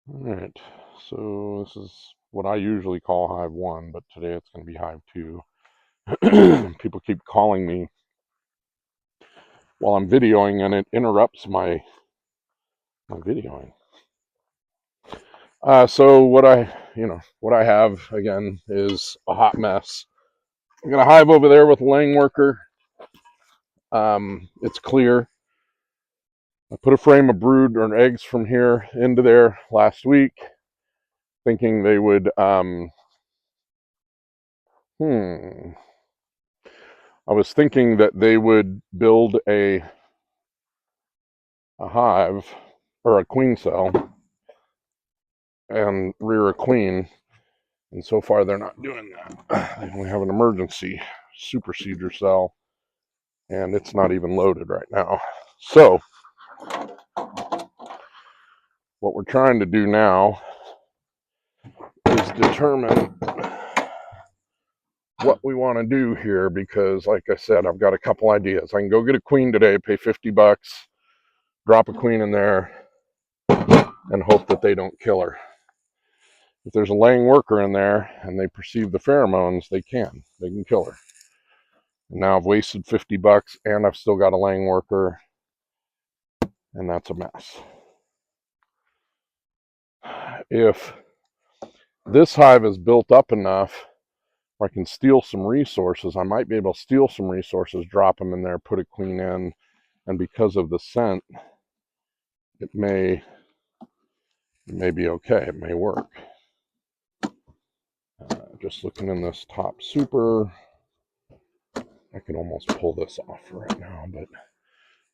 All right, so this is what I usually call Hive 1, but today it's going to be Hive 2. People keep calling me while I'm videoing, and it interrupts my videoing. So what I have again is a hot mess. I got a hive over there with a laying worker. It's clear. I put a frame of brood or eggs from here into there last week, thinking they would. I was thinking that they would build a hive or a queen cell and rear a queen, and so far they're not doing that. They only have an emergency supersedure cell, and it's not even loaded right now. So what we're trying to do now is determine what we want to do here, because like I said, I've got a couple ideas. I can go get a queen today, pay $50, drop a queen in there, and hope that they don't kill her. If there's a laying worker in there and they perceive the pheromones, they can kill her. And now I've wasted $50 and I've still got a laying worker, and that's a mess. If this hive is built up enough where I can steal some resources, I might be able to steal some resources, drop them in there, put a queen in, and because of the scent, it may be okay. It may work. Just looking in this top super, I can almost pull this off right now, but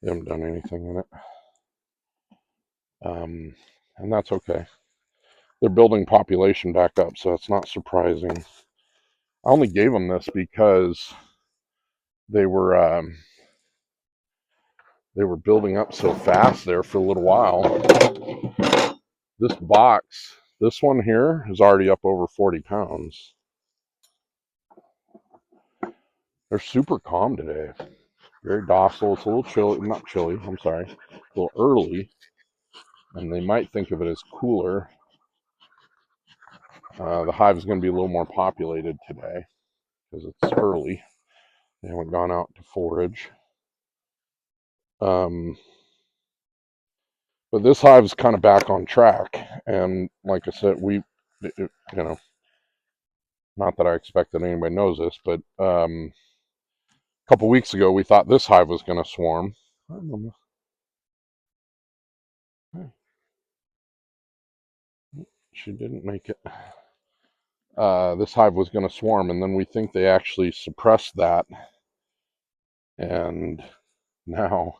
they haven't done anything in it. And that's okay. They're building population back up, so it's not surprising. I only gave them this because they were building up so fast there for a little while. This box, this one here, is already up over 40 pounds. They're super calm today. Very docile. It's a little chilly, not chilly, I'm sorry, a little early. And they might think of it as cooler. The hive is going to be a little more populated today because it's early. They haven't gone out to forage. But this hive is kind of back on track. And like I said, not that I expect that anybody knows this, but a couple weeks ago, we thought this hive was going to swarm. She didn't make it. This hive was going to swarm, and then we think they actually suppressed that, and now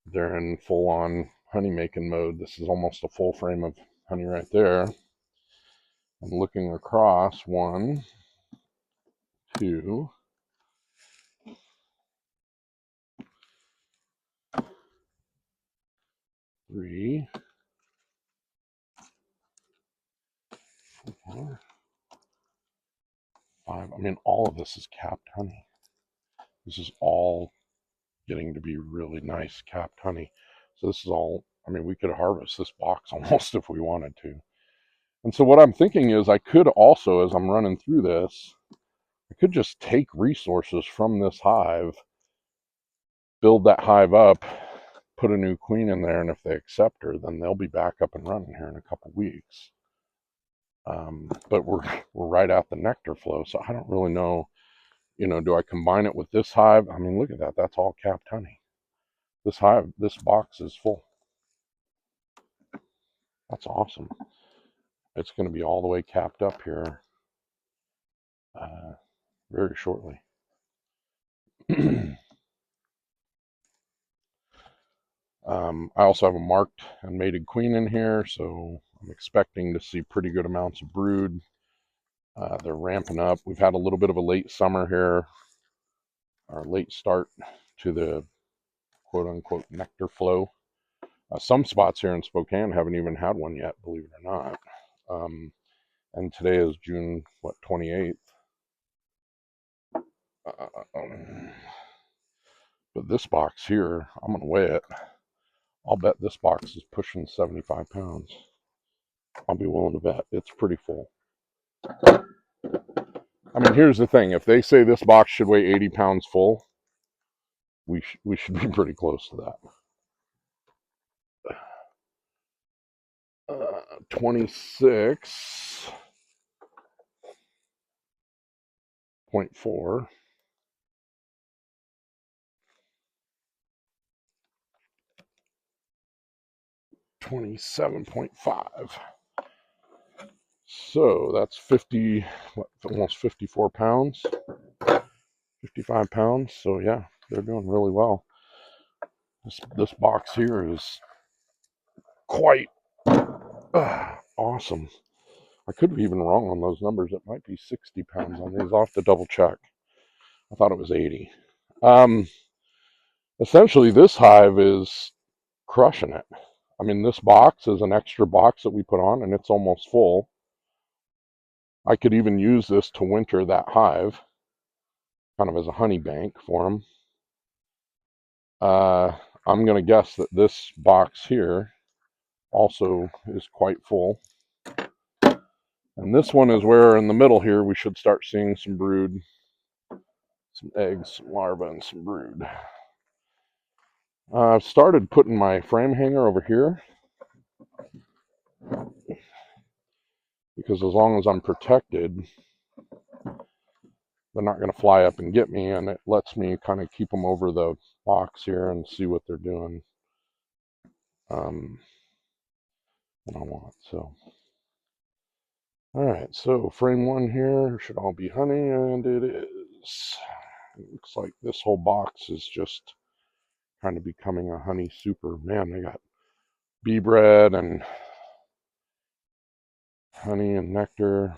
they're in full-on honey making mode. This is almost a full frame of honey right there. I'm looking across, 1, 2, 3, 4, 5. I mean, all of this is capped honey. This is all getting to be really nice capped honey. So this is all, I mean, we could harvest this box almost if we wanted to. And so what I'm thinking is I could also, as I'm running through this, I could just take resources from this hive, build that hive up, put a new queen in there, and if they accept her, then they'll be back up and running here in a couple weeks. But we're right at the nectar flow, so I don't really know. Do I combine it with this hive? I mean, look at that. That's all capped honey. This hive, this box is full. That's awesome. It's going to be all the way capped up here very shortly. I also have a marked and mated queen in here, so I'm expecting to see pretty good amounts of brood. They're ramping up. We've had a little bit of a late summer here, or late start to the quote-unquote nectar flow. Some spots here in Spokane haven't even had one yet, believe it or not. And today is June, 28th. But this box here, I'm going to weigh it. I'll bet this box is pushing 75 pounds. I'll be willing to bet it's pretty full. I mean, here's the thing. If they say this box should weigh 80 pounds full, we should be pretty close to that. 26.4. 27.5. So that's 50, almost 54 pounds, 55 pounds. So yeah, they're doing really well. This box here is quite awesome. I could be even wrong on those numbers. It might be 60 pounds on these. I'll have to double check. I thought it was 80. Essentially, this hive is crushing it. I mean, this box is an extra box that we put on, and it's almost full. I could even use this to winter that hive, kind of as a honey bank for them. I'm going to guess that this box here also is quite full. And this one is where in the middle here we should start seeing some brood, some eggs, some larvae, and some brood. I've started putting my frame hanger over here because as long as I'm protected, they're not going to fly up and get me, and it lets me kind of keep them over the box here and see what they're doing when I want. So, all right, so frame one here should all be honey, and it is. It looks like this whole box is just kind of becoming a honey super. Man, they got bee bread and honey and nectar.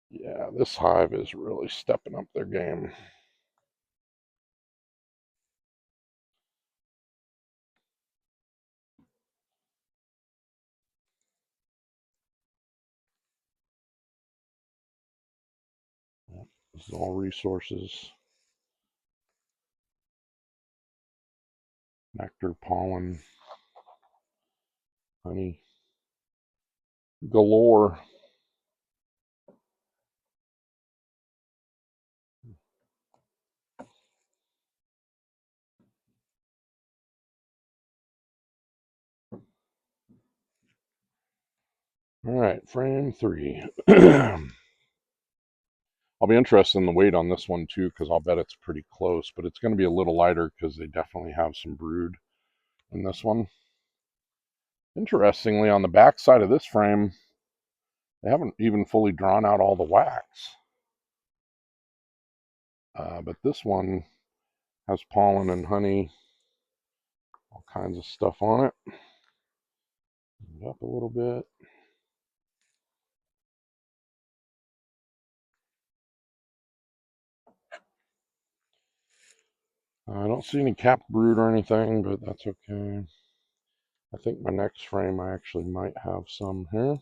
Yeah, this hive is really stepping up their game. This is all resources. Nectar, pollen, honey galore. All right, frame three. I'll be interested in the weight on this one too, because I'll bet it's pretty close, but it's going to be a little lighter because they definitely have some brood in this one. Interestingly, on the back side of this frame, they haven't even fully drawn out all the wax. But this one has pollen and honey, all kinds of stuff on it. Up a little bit. I don't see any capped brood or anything, but that's okay. I think my next frame I actually might have some here.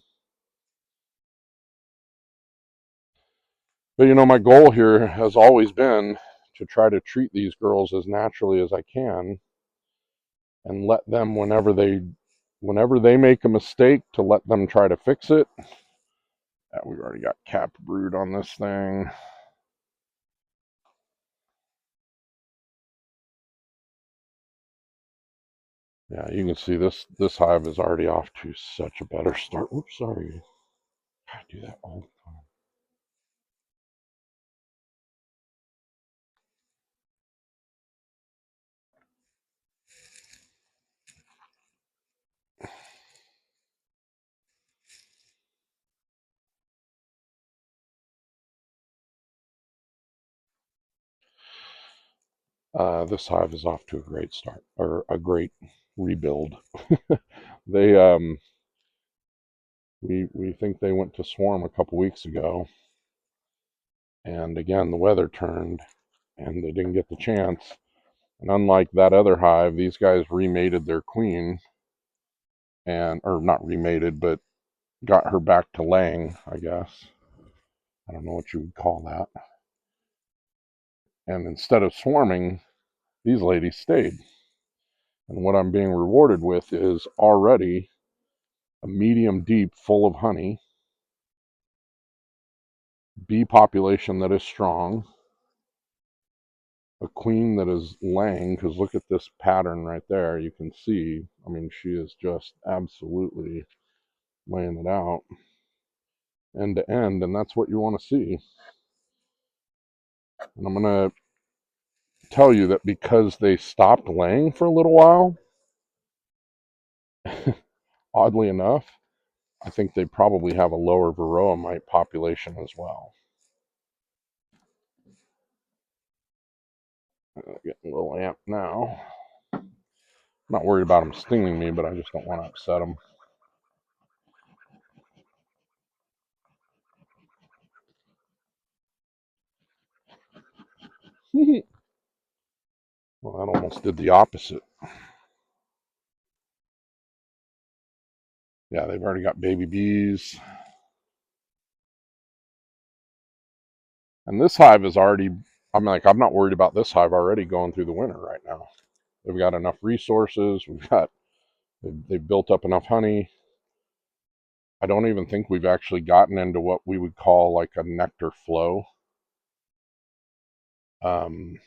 But you know, my goal here has always been to try to treat these girls as naturally as I can and let them whenever they make a mistake to let them try to fix it. We've already got capped brood on this thing. Yeah, you can see this hive is already off to such a better start. Oops, sorry. I do that all the time. This hive is off to a great start, or a great rebuild. They we think they went to swarm a couple weeks ago, and again the weather turned, and they didn't get the chance. And unlike that other hive, these guys remated their queen, and or not remated, but got her back to laying, I guess. I don't know what you would call that. And instead of swarming, these ladies stayed. And what I'm being rewarded with is already a medium deep full of honey, bee population that is strong, a queen that is laying, because look at this pattern right there. You can see, I mean, she is just absolutely laying it out end to end, and that's what you want to see. And I'm going to tell you that because they stopped laying for a little while, oddly enough, I think they probably have a lower varroa mite population as well. Getting a little amped now. I'm not worried about them stinging me, but I just don't want to upset them. Well, that almost did the opposite. Yeah, they've already got baby bees. And this hive is already, I'm not worried about this hive already going through the winter right now. They've got enough resources. They've built up enough honey. I don't even think we've actually gotten into what we would call like a nectar flow. Um,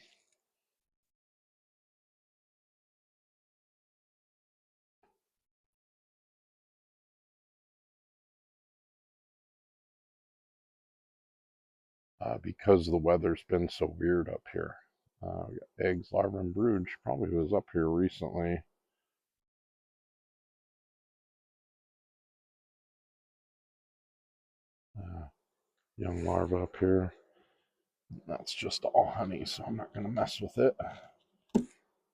because the weather's been so weird up here. We got eggs, larvae, and brood. She probably was up here recently. Young larva up here. That's just all honey, so I'm not going to mess with it. I'm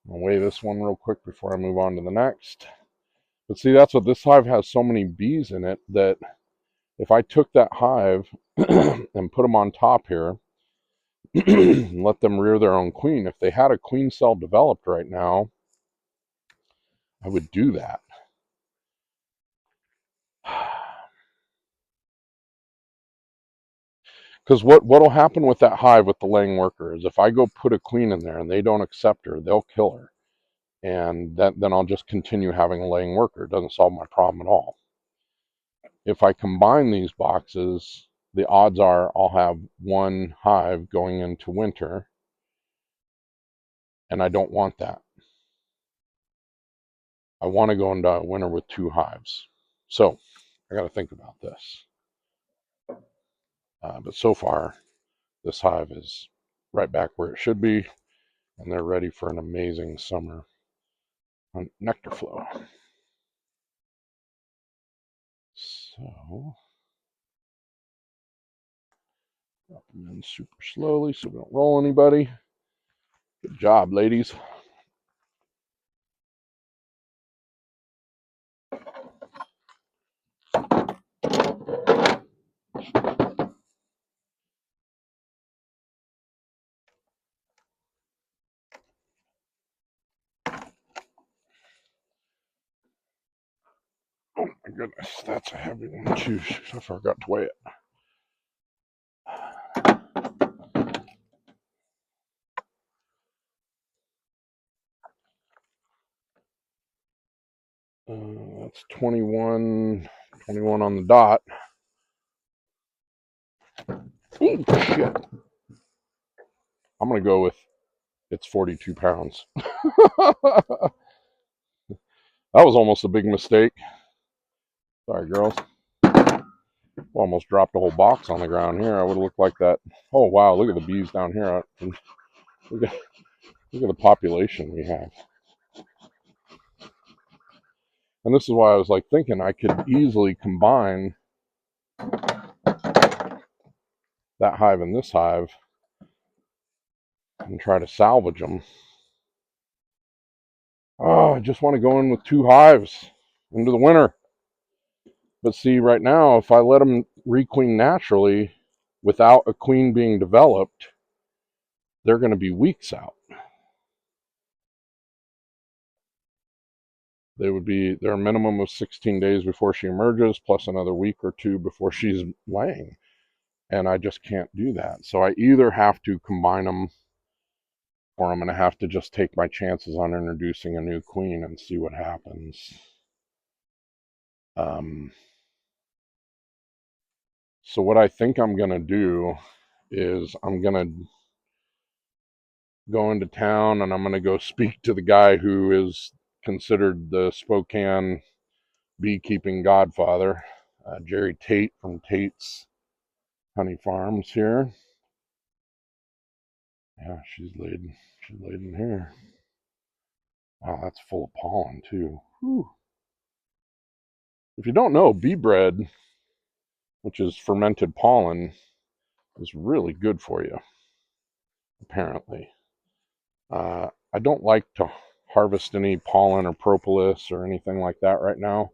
going to weigh this one real quick before I move on to the next. But see, that's what this hive has, so many bees in it that if I took that hive and put them on top here and let them rear their own queen, if they had a queen cell developed right now, I would do that. Because what'll happen with that hive with the laying worker is if I go put a queen in there and they don't accept her, they'll kill her. And then I'll just continue having a laying worker. It doesn't solve my problem at all. If I combine these boxes, the odds are I'll have one hive going into winter, and I don't want that. I want to go into winter with 2 hives. So I got to think about this. But so far, this hive is right back where it should be, and they're ready for an amazing summer on nectar flow. So drop them in super slowly so we don't roll anybody. Good job, ladies. Oh my goodness, that's a heavy one too. I forgot to weigh it. That's 21 on the dot. Ooh, shit. I'm going to go with it's 42 pounds. That was almost a big mistake. Sorry, girls. Almost dropped a whole box on the ground here. I would have looked like that. Oh, wow. Look at the bees down here. Look at the population we have. And this is why I was like thinking I could easily combine that hive and this hive and try to salvage them. Oh, I just want to go in with 2 hives into the winter. But see, right now, if I let them requeen naturally without a queen being developed, they're going to be weeks out. They're a minimum of 16 days before she emerges, plus another week or 2 before she's laying. And I just can't do that. So I either have to combine them, or I'm going to have to just take my chances on introducing a new queen and see what happens. Um, so what I think I'm going to do is I'm going to go into town and I'm going to go speak to the guy who is considered the Spokane beekeeping godfather, Jerry Tate from Tate's Honey Farms here. Yeah, she's laid in here. Wow, that's full of pollen too. Whew. If you don't know, bee bread, which is fermented pollen, is really good for you, apparently. I don't like to harvest any pollen or propolis or anything like that right now.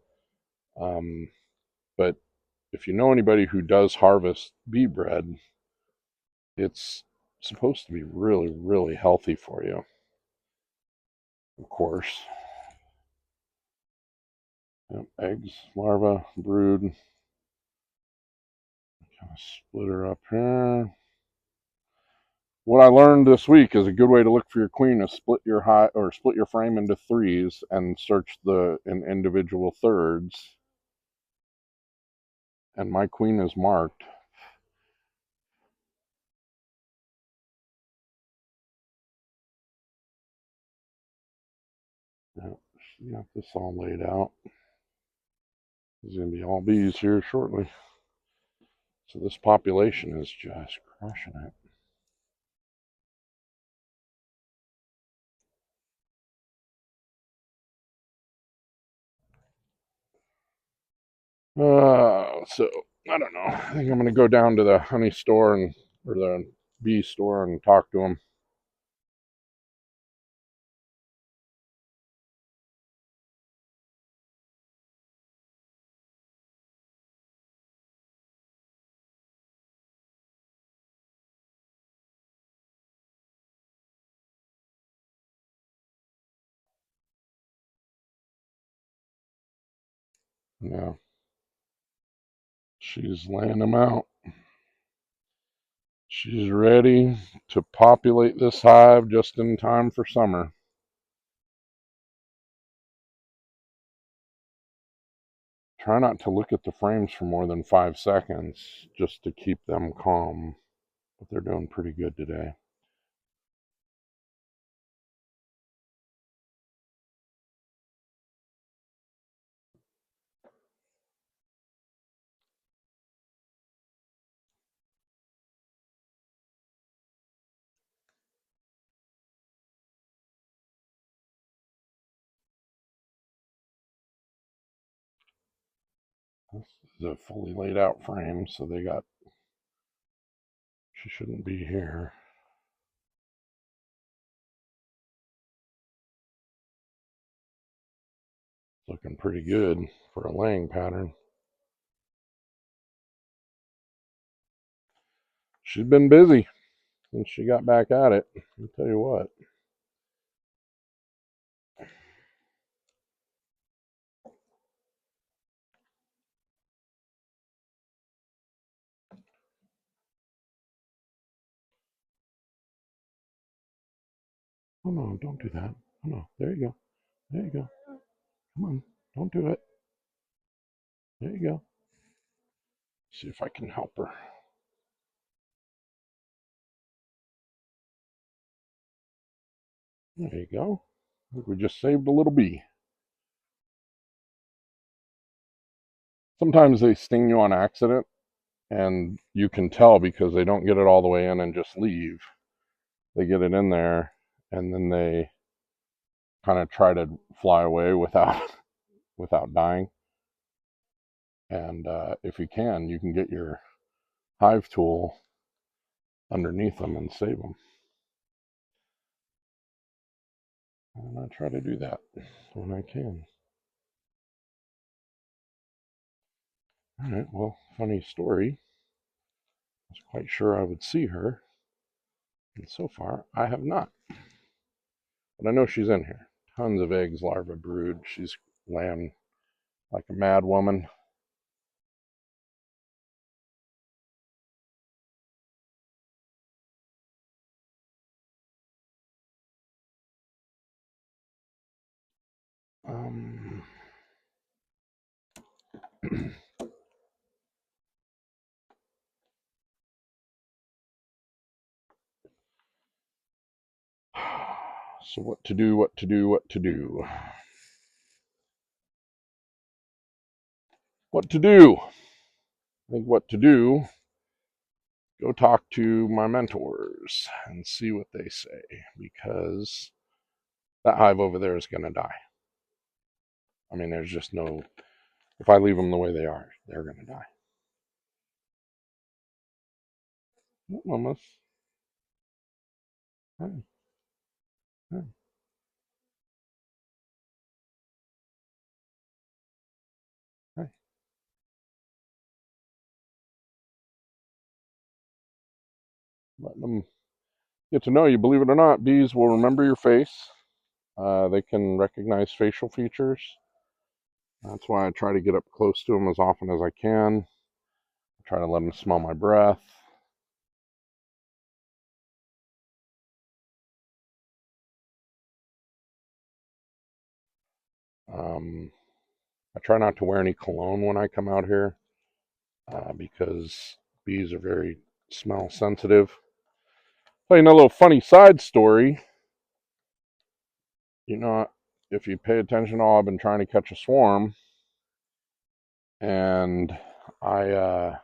But if you know anybody who does harvest bee bread, it's supposed to be really, really healthy for you, of course. Yep, eggs, larva, brood. Kind of split her up here. What I learned this week is a good way to look for your queen is split your frame into threes and search in individual thirds. And my queen is marked. Yep, she got this all laid out. There's going to be all bees here shortly. So this population is just crushing it. So I don't know. I think I'm going to go down to the honey store or the bee store and talk to them. Yeah, she's laying them out. She's ready to populate this hive just in time for summer. Try not to look at the frames for more than 5 seconds just to keep them calm. But they're doing pretty good today. This is a fully laid out frame, so she shouldn't be here. Looking pretty good for a laying pattern. She's been busy since she got back at it. I'll tell you what. Oh no, don't do that. Oh no, there you go. There you go. Come on, don't do it. There you go. See if I can help her. There you go. I think we just saved a little bee. Sometimes they sting you on accident, and you can tell because they don't get it all the way in and just leave. They get it in there, and then they kind of try to fly away without without dying. And if you can get your hive tool underneath them and save them. And I try to do that when I can. All right, well, funny story. I was quite sure I would see her, and so far I have not. But I know she's in here. Tons of eggs, larvae, brood. She's laying like a mad woman. Um, So what to do, what to do, what to do. What to do? I think what to do, go talk to my mentors and see what they say, because that hive over there is going to die. I mean, there's just no, if I leave them the way they are, they're going to die. Mamas. Hi. Hi. Hi. Letting them get to know you. Believe it or not, bees will remember your face. They can recognize facial features. That's why I try to get up close to them as often as I can. I try to let them smell my breath. I try not to wear any cologne when I come out here because bees are very smell sensitive. Tell you a little funny side story. You know, if you pay attention at all, I've been trying to catch a swarm, and there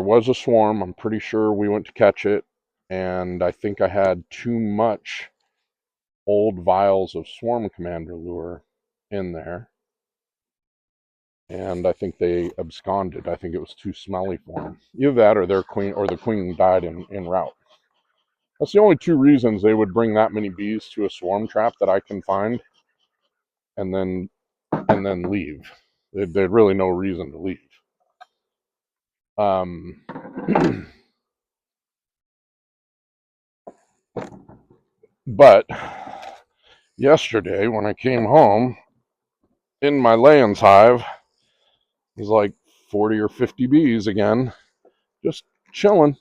was a swarm. I'm pretty sure we went to catch it, and I think I had too much old vials of swarm commander lure in there, and I think they absconded. I think it was too smelly for them. Either that, or their queen, or the queen died en route. That's the only two reasons they would bring that many bees to a swarm trap that I can find, and then leave. There's really no reason to leave. But yesterday when I came home, in my layings hive, there's like 40 or 50 bees again, just chilling,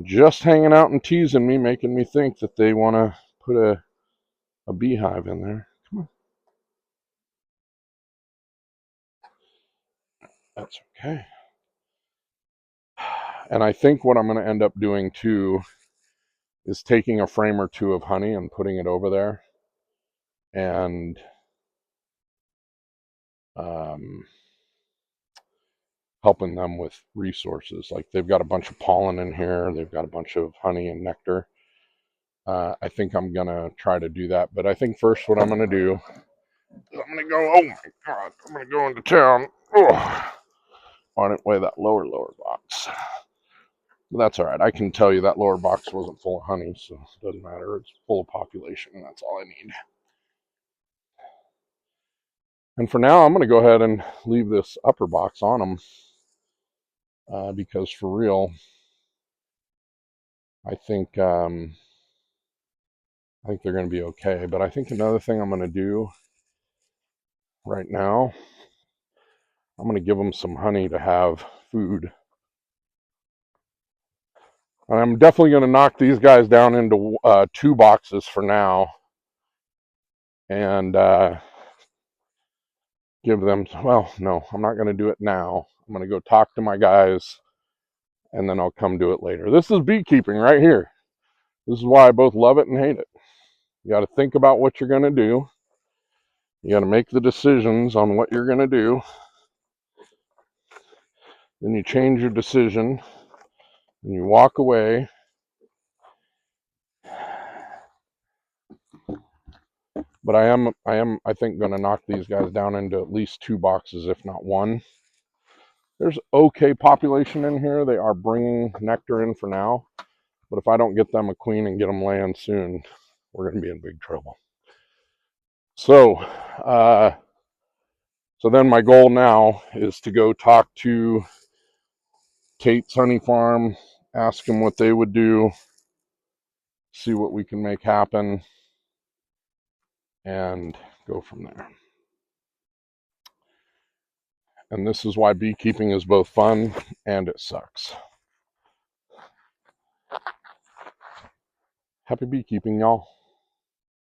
just hanging out and teasing me, making me think that they want to put a beehive in there. Come on. That's okay. And I think what I'm going to end up doing too is taking a frame or two of honey and putting it over there, and helping them with resources. Like, they've got a bunch of pollen in here, they've got a bunch of honey and nectar. I think I'm gonna try to do that, but I think first what I'm gonna do is I'm gonna go, oh my god, I'm gonna go into town. Oh, I didn't weigh that lower box. But that's all right. I can tell you that lower box wasn't full of honey, so it doesn't matter. It's full of population, and that's all I need. And for now, I'm going to go ahead and leave this upper box on them, because for real, I think they're going to be okay. But I think another thing I'm going to do right now, I'm going to give them some honey to have food. And I'm definitely going to knock these guys down into 2 boxes for now, and give them, well, no, I'm not going to do it now. I'm going to go talk to my guys, and then I'll come do it later. This is beekeeping right here. This is why I both love it and hate it. You got to think about what you're going to do. You got to make the decisions on what you're going to do. Then you change your decision, and you walk away. But I think, going to knock these guys down into at least 2 boxes, if not 1. There's okay population in here. They are bringing nectar in for now. But if I don't get them a queen and get them laying soon, we're going to be in big trouble. So then my goal now is to go talk to Tate's Honey Farm, ask them what they would do, see what we can make happen, and go from there. And this is why beekeeping is both fun and it sucks. Happy beekeeping, y'all.